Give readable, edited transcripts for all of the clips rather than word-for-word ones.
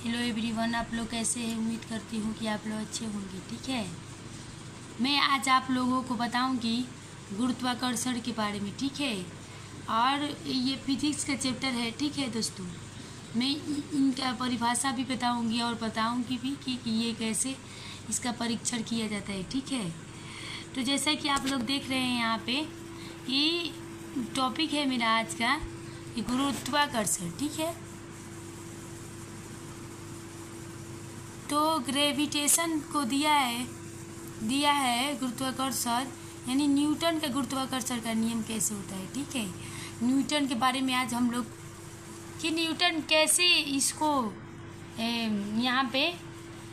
Hello everyone, आप लोग कैसे हैं। उम्मीद करती हूँ कि आप लोग अच्छे होंगे। ठीक है, मैं आज आप लोगों को बताऊंगी गुरुत्वाकर्षण के बारे में। ठीक है, और ये फिजिक्स का चैप्टर है। ठीक है दोस्तों, मैं इनका परिभाषा भी बताऊंगी और बताऊंगी भी कि ये कैसे इसका परीक्षण किया जाता है। ठीक है, तो जैसा कि आप लोग देख रहे हैं यहाँ पे, ये टॉपिक है मेरा आज का गुरुत्वाकर्षण। ठीक है, तो ग्रेविटेशन को दिया है गुरुत्वाकर्षण, यानी न्यूटन का गुरुत्वाकर्षण का नियम कैसे होता है। ठीक है, न्यूटन के बारे में आज हम लोग कि न्यूटन कैसे इसको यहाँ पे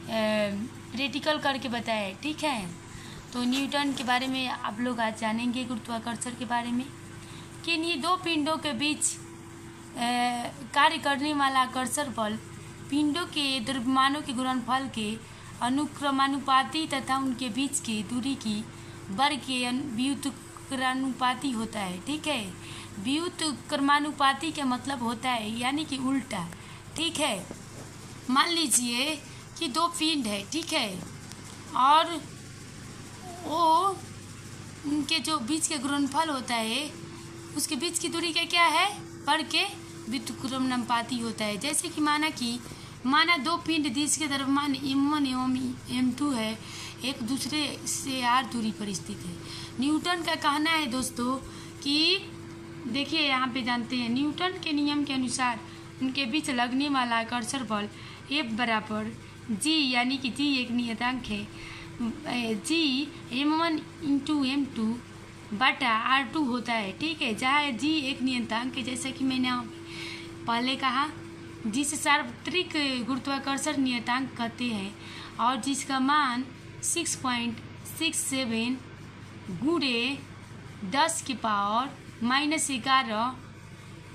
प्रैक्टिकल करके बताया है। ठीक है, तो न्यूटन के बारे में आप लोग आज जानेंगे गुरुत्वाकर्षण के बारे में कि इन दो पिंडों के बीच कार्य करने वाला आकर्षण बल पिंडों के द्रव्यमानों के गुणनफल के अनुक्रमानुपाती तथा उनके बीच की दूरी की वर्ग के व्युत्क्रमानुपाती होता है। ठीक है, व्युत्क्रमानुपाती का मतलब होता है यानी कि उल्टा। ठीक है, मान लीजिए कि दो पिंड है। ठीक है, और वो उनके जो बीच के गुणनफल होता है उसके बीच की दूरी का क्या है, वर्ग के व्युत्क्रमानुपाती होता है। जैसे कि माना दो पिंड जिसके द्रव्यमान m1 एवं m2 है, एक दूसरे से r दूरी पर स्थित है। न्यूटन का कहना है दोस्तों कि देखिए यहाँ पे जानते हैं, न्यूटन के नियम के अनुसार उनके बीच लगने वाला आकर्षण बल F बराबर g, यानी कि g एक नियतांक है, g m1 इंटू m2 बटा r2 होता है। ठीक है, जहाँ g एक नियतांक है, जैसे कि मैंने पहले कहा, जिसे सार्वत्रिक गुरुत्वाकर्षण नियतांक कहते हैं और जिसका मान 6.67 गुणे 10⁻⁻11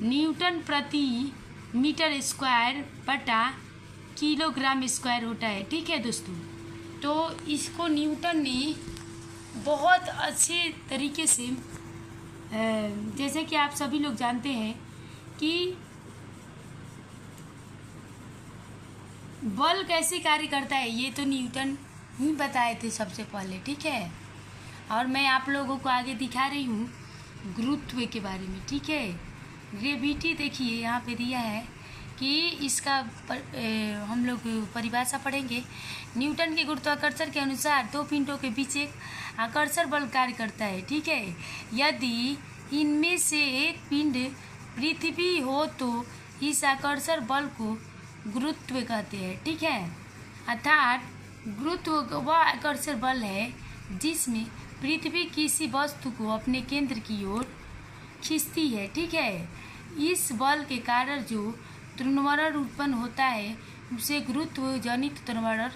न्यूटन प्रति मीटर स्क्वायर बटा किलोग्राम स्क्वायर होता है। ठीक है दोस्तों, तो इसको न्यूटन ने बहुत अच्छे तरीके से, जैसे कि आप सभी लोग जानते हैं कि बल कैसे कार्य करता है, ये तो न्यूटन ही बताए थे सबसे पहले। ठीक है, और मैं आप लोगों को आगे दिखा रही हूँ गुरुत्व के बारे में। ठीक है, ग्रेविटी देखिए यहाँ पे दिया है कि इसका हम लोग परिभाषा पढ़ेंगे। न्यूटन के गुरुत्वाकर्षण के अनुसार दो पिंडों के बीच एक आकर्षण बल कार्य करता है। ठीक है, यदि इनमें से एक पिंड पृथ्वी हो तो इस आकर्षण बल को गुरुत्व कहते हैं। ठीक है, अर्थात गुरुत्व वह आकर्षण बल है जिसमें पृथ्वी किसी वस्तु को अपने केंद्र की ओर खींचती है। ठीक है, इस बल के कारण जो त्वरण उत्पन्न होता है उसे गुरुत्व जनित त्वरण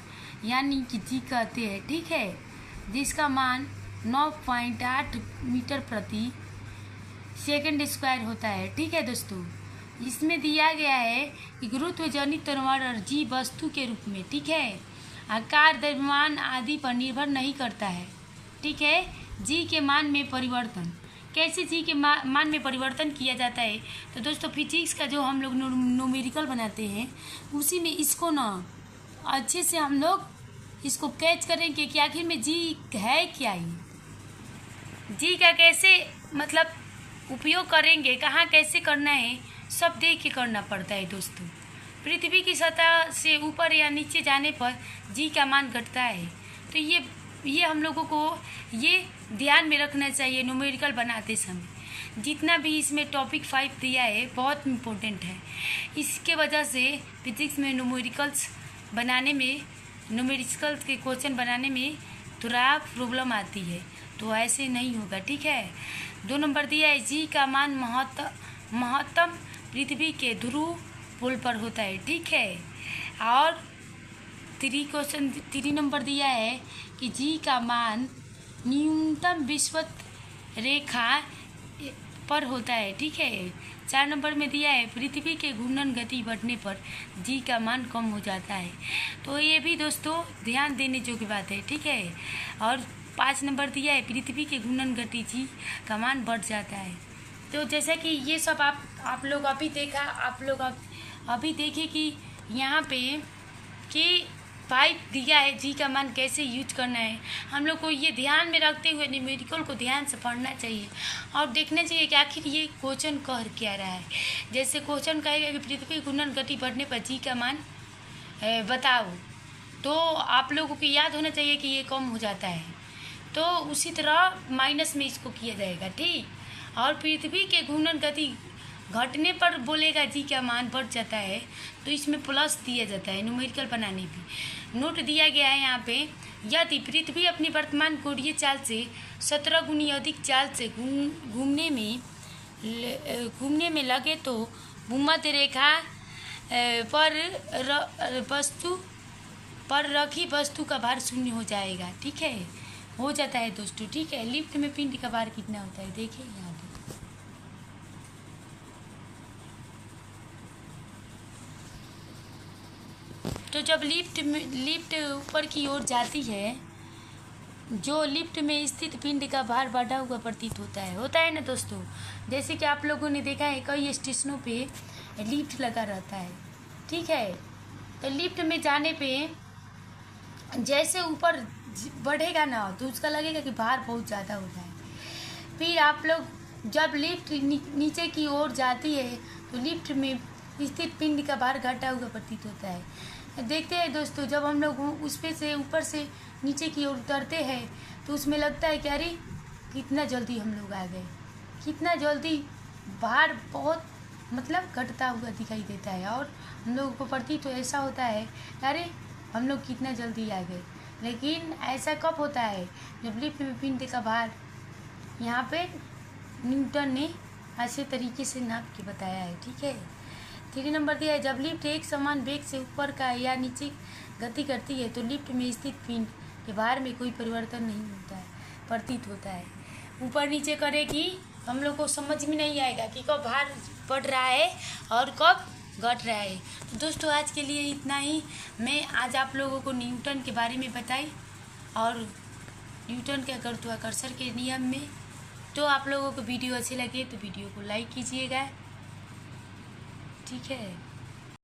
यानी कि जी कहते हैं। ठीक है, जिसका मान 9.8 मीटर प्रति सेकंड स्क्वायर होता है। ठीक है दोस्तों, इसमें दिया गया है कि गुरुत्व जनित त्वरण जी वस्तु के रूप में, ठीक है, आकार, द्रव्यमान आदि पर निर्भर नहीं करता है। ठीक है, जी के मान में परिवर्तन कैसे जी के मान में परिवर्तन किया जाता है, तो दोस्तों फिजिक्स का जो हम लोग न्यूमेरिकल बनाते हैं उसी में इसको ना अच्छे से हम लोग इसको कैच करेंगे कि आखिर में जी है क्या, ही जी का कैसे मतलब उपयोग करेंगे, कहाँ कैसे करना है, सब देख के करना पड़ता है दोस्तों। पृथ्वी की सतह से ऊपर या नीचे जाने पर जी का मान घटता है, तो ये हम लोगों को ये ध्यान में रखना चाहिए न्यूमेरिकल बनाते समय। जितना भी इसमें टॉपिक 5 दिया है बहुत इम्पोर्टेंट है, इसके वजह से फिजिक्स में न्यूमेरिकल्स के क्वेश्चन बनाने में थोड़ा प्रॉब्लम आती है, तो ऐसे नहीं होगा। ठीक है, 2 नंबर दिया है, जी का मान महत्तम पृथ्वी के ध्रुव पोल पर होता है। ठीक है, और 3 नंबर दिया है कि जी का मान न्यूनतम विषुवत रेखा पर होता है। ठीक है, 4 नंबर में दिया है पृथ्वी के घूर्णन गति बढ़ने पर जी का मान कम हो जाता है, तो ये भी दोस्तों ध्यान देने योग्य बात है। ठीक है, और 5 नंबर दिया है पृथ्वी के घूर्णन गति जी का मान बढ़ जाता है। तो जैसा कि ये सब आप लोग अभी देखा, आप लोग अभी देखे कि यहाँ पे कि पाइप दिया है, जी का मान कैसे यूज करना है, हम लोग को ये ध्यान में रखते हुए न्यूमेरिकल को ध्यान से पढ़ना चाहिए और देखना चाहिए कि आखिर ये क्वेश्चन कह क्या रहा है। जैसे क्वेश्चन कहेगा कि पृथ्वी घूर्णन गति बढ़ने पर जी का मान बताओ, तो आप लोगों को याद होना चाहिए कि ये कम हो जाता है, तो उसी तरह माइनस में इसको किया जाएगा, ठीक। और पृथ्वी के घूर्णन गति घटने पर बोलेगा जी का मान बढ़ जाता है, तो इसमें प्लस दिया जाता है न्यूमेरिकल बनाने भी। नोट दिया गया है यहाँ पे, यदि पृथ्वी अपनी वर्तमान कोणीय चाल से 17 गुनी अधिक चाल से घूमने में लगे तो भूमध्य रेखा पर रखी वस्तु का भार शून्य हो जाएगा, ठीक है, हो जाता है दोस्तों, ठीक है। लिफ्ट में पिंड का भार कितना होता है, देखिए यहाँ पे। तो जब लिफ्ट ऊपर की ओर जाती है, जो लिफ्ट में स्थित पिंड का भार बढ़ा हुआ प्रतीत होता है ना दोस्तों। जैसे कि आप लोगों ने देखा है कई स्टेशनों पे लिफ्ट लगा रहता है, ठीक है। तो लिफ्ट में जाने पे जैसे ऊपर बढ़ेगा ना, तो उसका लगेगा कि भार बहुत ज़्यादा हो जाए। फिर आप लोग जब लिफ्ट नीचे की ओर जाती है, तो लिफ्ट में स्थित पिंड का भार घटा हुआ प्रतीत होता है। देखते हैं दोस्तों, जब हम लोग उस पे से ऊपर से नीचे की ओर उतरते हैं, तो उसमें लगता है कि अरे कितना जल्दी हम लोग आ गए, कितना जल्दी भार बहुत मतलब घटता हुआ दिखाई देता है, और हम लोगों को प्रतीत तो ऐसा होता है अरे हम लोग कितना जल्दी आ गए। लेकिन ऐसा कब होता है, जब लिफ्ट में पिंड का भार यहाँ पे न्यूटन ने अच्छे तरीके से नाप के बताया है, ठीक है। 3 नंबर दिया है, जब लिफ्ट एक समान वेग से ऊपर का या नीचे गति करती है, तो लिफ्ट में स्थित पिंड के भार में कोई परिवर्तन नहीं होता है, प्रतीत होता है। ऊपर नीचे करेगी, हम लोग को समझ में नहीं आएगा कि कब भार बढ़ रहा है और कब घट रहा है। तो दोस्तों आज के लिए इतना ही। मैं आज आप लोगों को न्यूटन के बारे में बताई, और न्यूटन के गुरुत्वाकर्षण के नियम में। तो आप लोगों को वीडियो अच्छे लगे तो वीडियो को लाइक कीजिएगा, ठीक है।